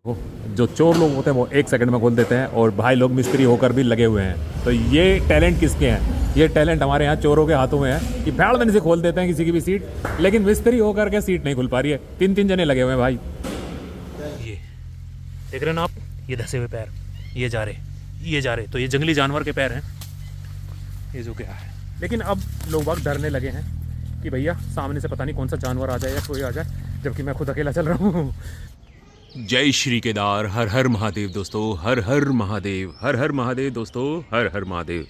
वो जो चोर लोग होते हैं वो 1 सेकंड में खोल देते हैं, और भाई लोग मिस्त्री होकर भी लगे हुए हैं। तो ये टैलेंट किसके हैं? ये टैलेंट हमारे यहाँ चोरों के हाथों में है कि भैड़ से खोल देते हैं किसी की भी सीट, लेकिन मिस्त्री होकर के सीट नहीं खुल पा रही है। 3-3 जने लगे हुए हैं भाई। ये देख रहे हैं ना आप, ये धसे हुए पैर, ये जा रहे, तो ये जंगली जानवर के पैर हैं, ये जो क्या है। लेकिन अब लोग वक्त डरने लगे हैं कि भैया सामने से पता नहीं कौन सा जानवर आ जाए या कोई आ जाए, जबकि मैं खुद अकेला चल रहा हूँ। जय श्री केदार, हर हर महादेव दोस्तों, हर हर महादेव, हर हर महादेव दोस्तों, हर हर महादेव।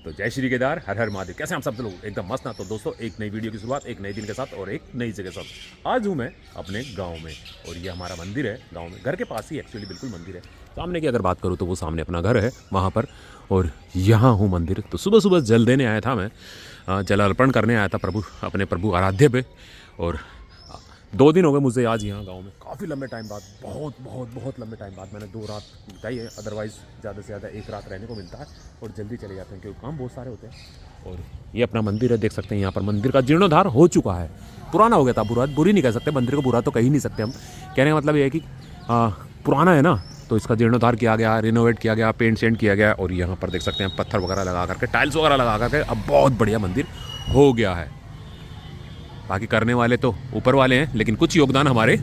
तो जय श्री केदार, हर हर महादेव। कैसे हम सब लोग? एकदम मस्त ना। तो दोस्तों, एक नई वीडियो की शुरुआत एक नए दिन के साथ और एक नई जगह के साथ। आज हूँ मैं अपने गांव में, और ये हमारा मंदिर है गांव में, घर के पास ही एक्चुअली बिल्कुल मंदिर है। सामने की अगर बात करूँ तो वो सामने अपना घर है वहाँ पर, और यहाँ हूँ मंदिर। तो सुबह सुबह जल देने आया था मैं, जल अर्पण करने आया था अपने प्रभु आराध्य पे। और 2 दिन हो गए मुझे आज यहाँ गांव में, काफ़ी लंबे टाइम बाद, बहुत लंबे टाइम बाद मैंने 2 रात बिताई है। अदरवाइज़ ज़्यादा से ज़्यादा 1 रात रहने को मिलता है और जल्दी चले जाते हैं क्योंकि काम बहुत सारे होते हैं। और ये अपना मंदिर है, देख सकते हैं यहाँ पर मंदिर का जीर्णोद्धार हो चुका है, पुराना हो गया था। बुरी नहीं कह सकते, मंदिर को बुरा तो कह ही नहीं सकते हम। कहने का मतलब ये है कि पुराना है ना, तो इसका जीर्णोद्धार किया गया, रिनोवेट किया गया, पेंट सेंट किया गया, और यहाँ पर देख सकते हैं पत्थर वगैरह लगा करके, टाइल्स वगैरह लगा करके अब बहुत बढ़िया मंदिर हो गया है। बाकी करने वाले तो ऊपर वाले हैं, लेकिन कुछ योगदान हमारे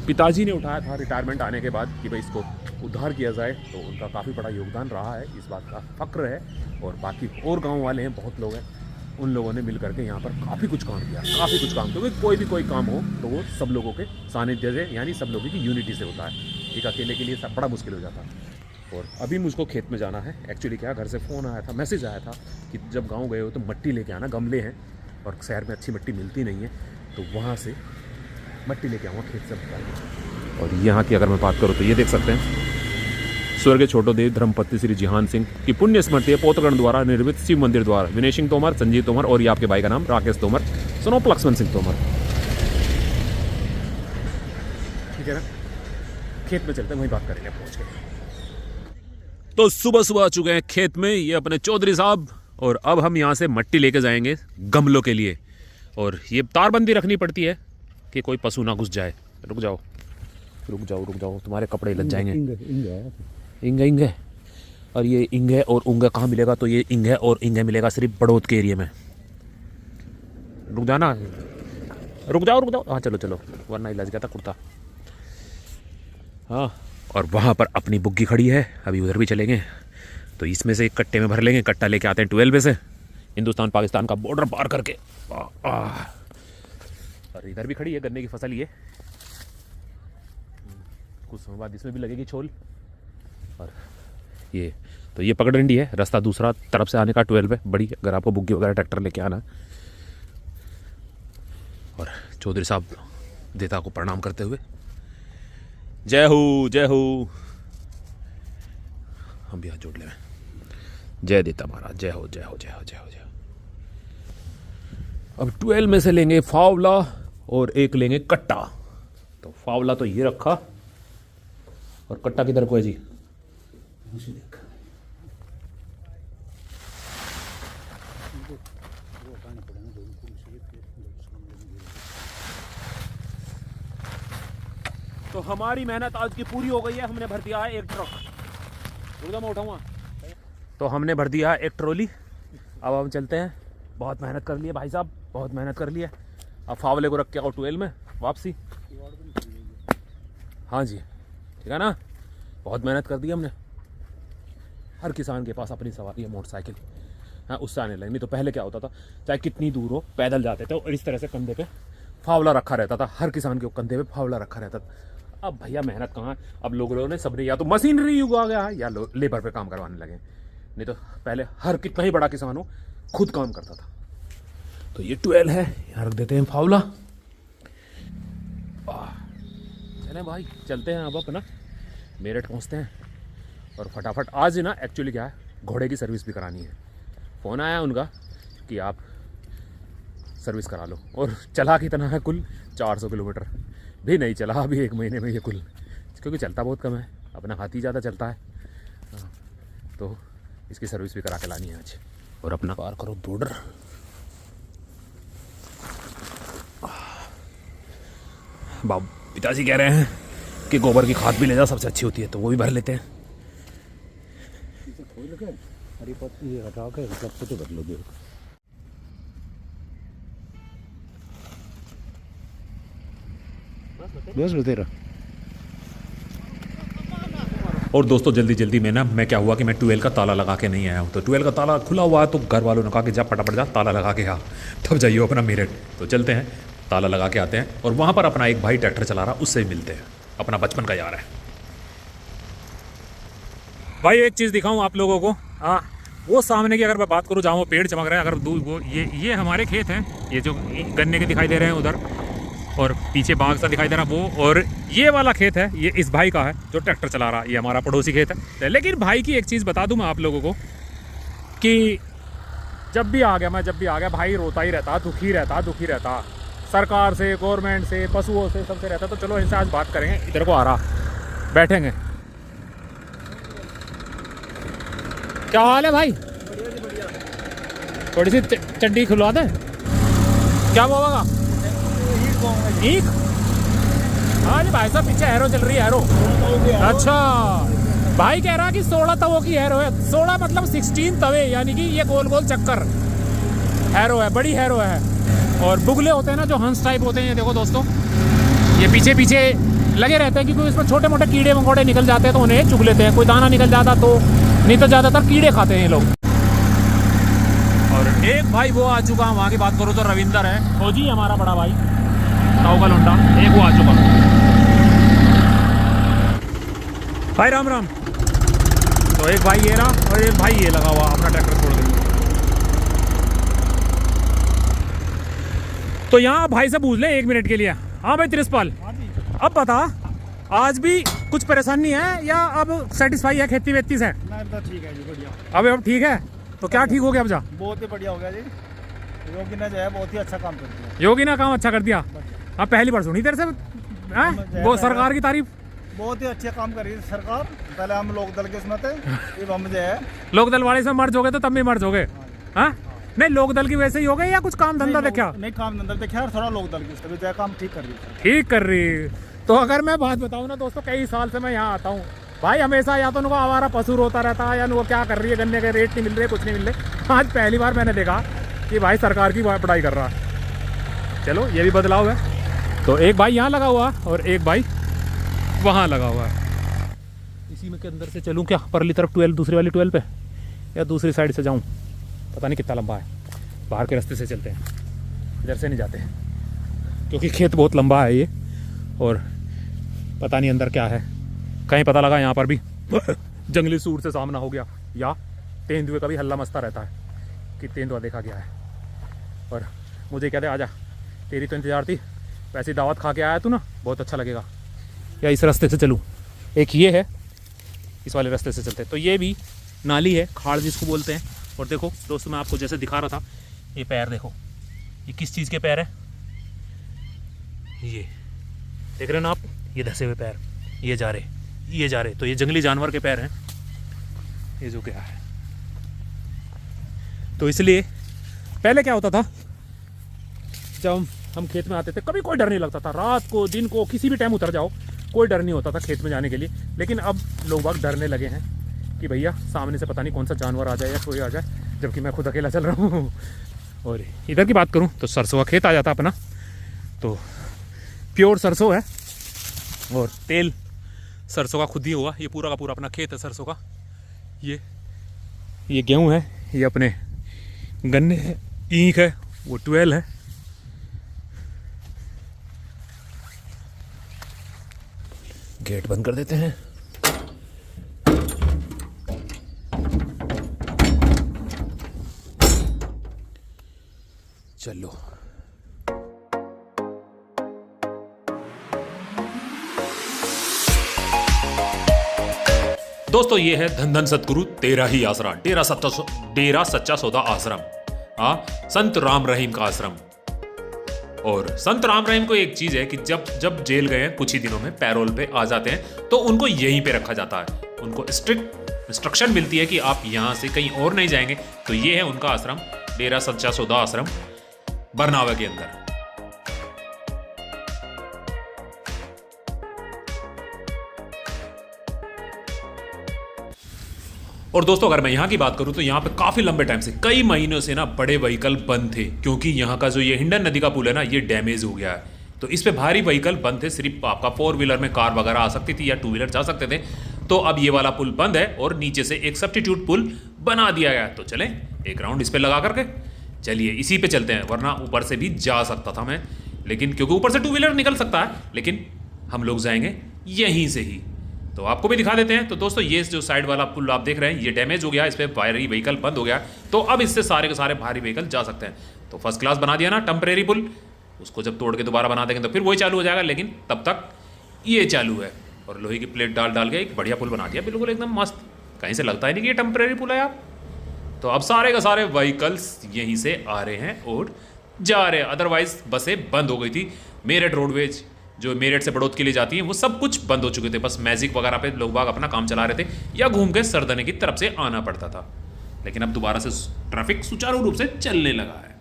पिताजी ने उठाया था रिटायरमेंट आने के बाद कि भाई इसको उद्धार किया जाए, तो उनका काफ़ी बड़ा योगदान रहा है, इस बात का फ़क्र है। और बाकी और गांव वाले हैं, बहुत लोग हैं, उन लोगों ने मिल करके यहाँ पर काफ़ी कुछ काम किया, काफ़ी कुछ काम। क्योंकि कोई काम हो तो वो सब लोगों के सानिध्य से, यानी सब लोगों की यूनिटी से होता है। एक अकेले के लिए सब बड़ा मुश्किल हो जाता है। और अभी मुझको खेत में जाना है। एक्चुअली क्या, घर से फ़ोन आया था, मैसेज आया था कि जब गाँव गए हो तो मिट्टी लेके आना, गमले हैं और शहर में अच्छी मिट्टी मिलती नहीं है, तो वहाँ से मिट्टी लेके आऊँगा खेत से निकाल। और यहाँ की अगर मैं बात करूँ तो ये देख सकते हैं, स्वर्गीय छोटोदेव धर्मपति श्री जिहान सिंह की पुण्य स्मृति है पोतगण द्वारा निर्मित शिव मंदिर द्वारा। विनय सिंह तोमर, संजीव तोमर, और ये आपके भाई का नाम राकेश तोमर, सनोप लक्ष्मण सिंह तोमर। ठीक है ना, खेत में चलते हैं, वहीं बात करेंगे पहुँच के। तो सुबह सुबह आ चुके हैं खेत में, ये अपने चौधरी साहब, और अब हम यहाँ से मिट्टी लेके जाएंगे गमलों के लिए। और ये तारबंदी रखनी पड़ती है कि कोई पशु ना घुस जाए। रुक जाओ, तुम्हारे कपड़े लग जाएंगे। इंगे और ये इंगे और उंगे कहाँ मिलेगा? तो ये इंगे और इंगे मिलेगा सिर्फ बड़ौद के एरिया में। रुक जाओ। हाँ चलो, वरना ही लग गया था कुर्ता। हाँ, और वहाँ पर अपनी बुग्गी खड़ी है, अभी उधर भी चलेंगे। तो इसमें से एक कट्टे में भर लेंगे, कट्टा लेके आते हैं 12 में से, हिंदुस्तान पाकिस्तान का बॉर्डर पार करके। और इधर भी खड़ी है गन्ने की फसल, ये कुछ समय बाद इसमें भी लगेगी छोल। और ये तो ये पगडंडी है, रास्ता दूसरा तरफ से आने का 12 है बड़ी, अगर आपको बुग्गी वगैरह ट्रैक्टर लेके आना। और चौधरी साहब देता को प्रणाम करते हुए, जय हो। हम भी हाथ जोड़ ले, जय देता महाराज, जय हो। अब 12 में से लेंगे फावला और एक लेंगे कट्टा। तो फावला तो ये रखा, और कट्टा किधर को है जी? तो हमारी मेहनत आज की पूरी हो गई है, हमने भर दिया है एक ट्रक। मैं उठाऊंगा। तो हमने भर दिया है एक ट्रॉली। अब हम चलते हैं, बहुत मेहनत कर ली है भाई साहब, बहुत मेहनत कर ली है। अब फावले को रख के आओ 12 में वापसी। हाँ जी, ठीक है ना, बहुत मेहनत कर दी हमने। हर किसान के पास अपनी सवारी है, मोटरसाइकिल। हाँ, उससे आने लगे। नहीं तो पहले क्या होता था, चाहे कितनी दूर हो पैदल जाते थे, और इस तरह से कंधे पे फावला रखा रहता था, हर किसान के कंधे पे फावला रखा रहता था। अब भैया मेहनत कहाँ, अब लोगों ने सबने या तो मशीनरी युग आ गया है या लेबर पे काम करवाने लगे। नहीं तो पहले हर कितना ही बड़ा किसान हो खुद काम करता था। तो ये 12 है, यहाँ रख देते हैं फावला। चलें भाई, चलते हैं अब अपना मेरठ पहुँचते हैं। और फटाफट आज ना, एक्चुअली क्या है, घोड़े की सर्विस भी करानी है। फ़ोन आया उनका कि आप सर्विस करा लो, और चला कितना है कुल 400 किलोमीटर भी नहीं चला अभी 1 महीने में ये कुल, क्योंकि चलता बहुत कम है, अपना हाथी ज़्यादा चलता है। तो इसकी सर्विस भी करा के लानी है आज। और अपना पार करो बॉर्डर। बाबू पिताजी कह रहे हैं कि गोबर की खाद भी ले जाओ, सबसे अच्छी होती है, तो वो भी भर लेते हैं। हरी पत्ती हटा के सब कुछ भर लो। बस तेरा। और दोस्तों जल्दी जल्दी में ना मैं क्या हुआ कि मैं ट्वेल का ताला लगा के नहीं आया हूँ, तो ट्वेल का ताला खुला हुआ है, तो घर वालों ने कहा कि जा फटाफट जा ताला लगा के आ, तब जाइए अपना मेरठ। तो चलते हैं, ताला लगा के आते हैं, और वहाँ पर अपना एक भाई ट्रैक्टर चला रहा, उससे भी मिलते हैं, अपना बचपन का यार है। भाई एक चीज़ दिखाऊँ आप लोगों को, हाँ वो सामने की अगर मैं बात करूँ जहाँ वो पेड़ चमक रहे हैं, अगर दूर वो ये हमारे खेत हैं, ये जो गन्ने के दिखाई दे रहे हैं उधर, और पीछे बाग सा दिखाई दे रहा वो, और ये वाला खेत है ये इस भाई का है जो ट्रैक्टर चला रहा है, ये हमारा पड़ोसी खेत है। लेकिन भाई की एक चीज़ बता दूं मैं आप लोगों को कि जब भी आ गया भाई रोता ही रहता, दुखी रहता सरकार से, गवर्नमेंट से, पशुओं से, सबसे रहता। तो चलो इनसे आज बात करेंगे, इधर को आ रहा, बैठेंगे। क्या हाल है भाई? थोड़ी सी चड्डी खुलवा दे, क्या बोलेगा? ठीक। हाँ जी भाई साहब पीछे हैरो चल रही है, हैरो। अच्छा भाई कह रहा कि 16 तवों की हैरो है, 16 मतलब 16 तवे, यानी कि ये गोल गोल चक्कर हैरो है, बड़ी हैरो है। और बुगले होते हैं ना जो हंस टाइप होते हैं, ये देखो दोस्तों, ये पीछे पीछे लगे रहते हैं, क्योंकि इसमें छोटे मोटे कीड़े मकोड़े निकल जाते हैं तो उन्हें चुग लेते हैं, कोई दाना निकल जाता तो, नहीं तो ज़्यादातर कीड़े खाते हैं ये लोग। और एक भाई वो आ चुका, वहाँ की बात करूँ तो रविंदर है, फौजी हमारा बड़ा भाई ताऊ का लौंडा, एक वो आ चुका। भाई राम राम। तो एक भाई ये रहा और एक भाई ये लगा हुआ अपना ट्रैक्टर छोड़ के। तो यहाँ भाई से पूछ ले 1 मिनट के लिए। हाँ भाई त्रिशपाल, अब बता आज भी कुछ परेशानी है या अब सेटिस्फाई है खेती वेती से? ठीक है जी, बढ़िया। अब ठीक है, तो क्या ठीक हो गया अब जा? बहुत ही बढ़िया हो गया जी, योगी ने जो है बहुत ही अच्छा काम कर दिया। योगी ने काम अच्छा कर दिया। हाँ पहली बार सुनी तेरे से वो सरकार की तारीफ। बहुत ही अच्छे काम कर रही है सरकार। पहले हम लोक दल के उसमें थे, अब हम जो है लोक दल वाले से मर्ज हो गए, तो तब भी मर्ज हो गए। हाँ नहीं लोक दल की वैसे ही हो गए या कुछ काम धंधा देखा? नहीं काम धंधा देखा, थोड़ा लोक दल की जो काम ठीक कर रही है। ठीक कर रही। तो अगर मैं बात बताऊँ ना दोस्तों, कई साल से मैं यहाँ आता हूँ भाई, हमेशा या तो उनको आवारा पशु रोता रहता है, या वो क्या कर रही है, गन्ने के रेट नहीं मिल रहे, कुछ नहीं मिल रहे। आज पहली बार मैंने देखा कि भाई सरकार की पढ़ाई कर रहा है। चलो ये भी बदलाव है। तो एक भाई यहाँ लगा हुआ और एक भाई वहाँ लगा हुआ है। इसी में के अंदर से चलूँ क्या, परली तरफ 12, दूसरी वाली 12 पे, या दूसरी साइड से जाऊँ? पता नहीं कितना लंबा है, बाहर के रास्ते से चलते हैं, इधर से नहीं जाते क्योंकि खेत बहुत लंबा है ये, और पता नहीं अंदर क्या है। कहीं पता लगा यहाँ पर भी जंगली सूर से सामना हो गया, या तेंदुए का भी हल्ला मचता रहता है कि तेंदुआ देखा गया है। और मुझे कहते आजा, तेरी तो इंतज़ार थी, वैसी दावत खा के आया तू ना, बहुत अच्छा लगेगा। या इस रास्ते से चलूँ? एक ये है, इस वाले रास्ते से चलते हैं। तो ये भी नाली है, खाड़ जिसको बोलते हैं। और देखो दोस्तों मैं आपको जैसे दिखा रहा था, ये पैर देखो, ये किस चीज़ के पैर है, ये देख रहे हैं ना आप, ये धसे हुए पैर, ये जा रहे, तो ये जंगली जानवर के पैर हैं, ये जो क्या है। तो इसलिए पहले क्या होता था, जब हम खेत में आते थे कभी कोई डर नहीं लगता था, रात को दिन को किसी भी टाइम उतर जाओ कोई डर नहीं होता था खेत में जाने के लिए। लेकिन अब लोग बाग डरने लगे हैं कि भैया सामने से पता नहीं कौन सा जानवर आ जाए या कोई आ जाए, जबकि मैं खुद अकेला चल रहा हूँ। और इधर की बात करूँ तो सरसों का खेत आ जाता अपना, तो प्योर सरसों है और तेल सरसों का खुद ही हुआ। ये पूरा का पूरा अपना खेत है सरसों का। ये गेहूँ है, ये अपने गन्ने है, ईख है, वो 12 है। गेट बंद कर देते हैं। चलो दोस्तों, ये है धन धन सतगुरु तेरा ही आसरा, डेरा सच्चा सौदा आश्रम, संत राम रहीम का आश्रम। और संत राम रहीम को एक चीज है कि जब जेल गए कुछ ही दिनों में पैरोल पे आ जाते हैं, तो उनको यहीं पे रखा जाता है। उनको स्ट्रिक्ट इंस्ट्रक्शन मिलती है कि आप यहाँ से कहीं और नहीं जाएंगे। तो ये है उनका आश्रम, डेरा सच्चा सौदा आश्रम, बरनावा के अंदर। और दोस्तों अगर मैं यहाँ की बात करूँ तो यहाँ पे काफ़ी लंबे टाइम से कई महीनों से ना बड़े व्हीकल बंद थे, क्योंकि यहाँ का जो ये हिंडन नदी का पुल है ना ये डैमेज हो गया है। तो इस पे भारी व्हीकल बंद थे, सिर्फ आपका 4 व्हीलर में कार वगैरह आ सकती थी या 2 व्हीलर जा सकते थे। तो अब ये वाला पुल बंद है और नीचे से एक सब्स्टिट्यूट पुल बना दिया गया। तो चलें एक राउंड इस पर लगा करके, चलिए इसी पे चलते हैं, वरना ऊपर से भी जा सकता था मैं, लेकिन क्योंकि ऊपर से 2 व्हीलर निकल सकता है, लेकिन हम लोग जाएंगे यहीं से ही। तो आपको भी दिखा देते हैं। तो दोस्तों ये जो साइड वाला पुल आप देख रहे हैं ये डैमेज हो गया, इस पर भारी व्हीकल बंद हो गया, तो अब इससे सारे के सारे भारी व्हीकल जा सकते हैं। तो फर्स्ट क्लास बना दिया ना टेम्परेरी पुल, उसको जब तोड़ के दोबारा बना देंगे तो फिर वही चालू हो जाएगा, लेकिन तब तक ये चालू है। और लोहे की प्लेट डाल डाल के एक बढ़िया पुल बना दिया, बिल्कुल एकदम मस्त, कहीं से लगता ही नहीं कि ये टेम्परेरी पुल है आप। तो अब सारे के सारे व्हीकल्स यहीं से आ रहे हैं और जा रहे हैं, अदरवाइज बसें बंद हो गई थी। मेरठ रोडवेज जो मेरठ से बड़ौद के लिए जाती हैं वो सब कुछ बंद हो चुके थे, बस मैजिक वगैरह पे लोग बाग अपना काम चला रहे थे या घूम के सरदने की तरफ से आना पड़ता था। लेकिन अब दोबारा से ट्रैफिक सुचारू रूप से चलने लगा है।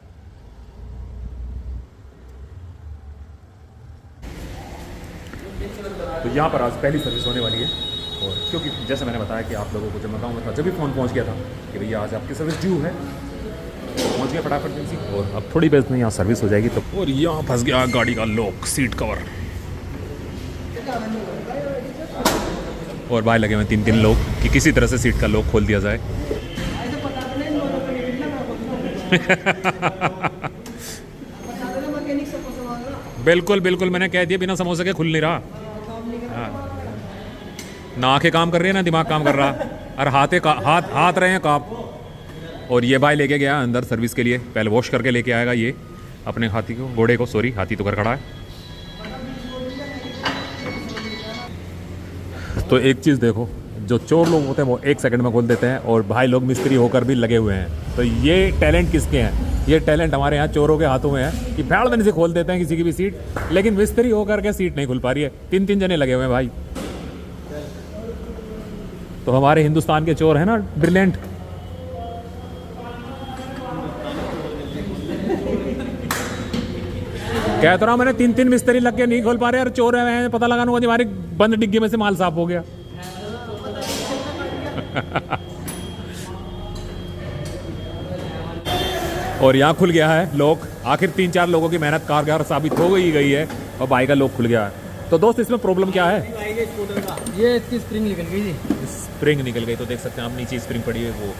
तो यहाँ पर आज पहली सर्विस होने वाली है, और क्योंकि जैसे मैंने बताया कि आप लोगों को जब मैं गाँव में था जब भी फ़ोन पहुँच गया था कि भैया आज आपकी सर्विस ड्यू है, पहुँच गया फटाफट दिन से, और अब थोड़ी देर में यहाँ सर्विस हो जाएगी। तो और यहाँ फंस गया गाड़ी का लॉक, सीट कवर, और बाहर लगे हुए 3-3 लोग कि किसी तरह से सीट का लॉक खोल दिया जाए। बिल्कुल बिल्कुल, मैंने कह दिया बिना समोसे के खुल नहीं रहा। हाँ। ना आंखें काम कर रही है ना दिमाग काम कर रहा, और हाथ रहे हैं काप। और ये भाई लेके गया अंदर सर्विस के लिए, पहले वॉश करके लेके आएगा ये अपने हाथी को, घोड़े को, सॉरी हाथी तो घर खड़ा है। तो एक चीज़ देखो, जो चोर लोग होते हैं वो 1 सेकंड में खोल देते हैं, और भाई लोग मिस्त्री होकर भी लगे हुए हैं। तो ये टैलेंट किसके हैं? ये टैलेंट हमारे यहाँ चोरों के हाथों में है कि भैड़ में से खोल देते हैं किसी की भी सीट, लेकिन मिस्त्री होकर के सीट नहीं खुल पा रही है। 3-3 जने लगे हुए हैं भाई। तो हमारे हिंदुस्तान के चोर हैं ना ब्रिलियंट। कह तो रहा मैंने 3-3 मिस्त्री लग के नहीं खोल पा रहे यार, चोर है, पता लगाना होगा हमारी बंद डिग्गी में से माल साफ हो गया। और यहाँ खुल गया है लॉक, आखिर 3-4 लोगों की मेहनत कारगर साबित हो गई है, और बाइक का लॉक खुल गया है। तो दोस्त इसमें प्रॉब्लम क्या है? ये इसकी स्प्रिंग निकल गई थी। स्प्रिंग निकल गई, तो देख सकते हैं आप नीचे स्प्रिंग पड़ी है वो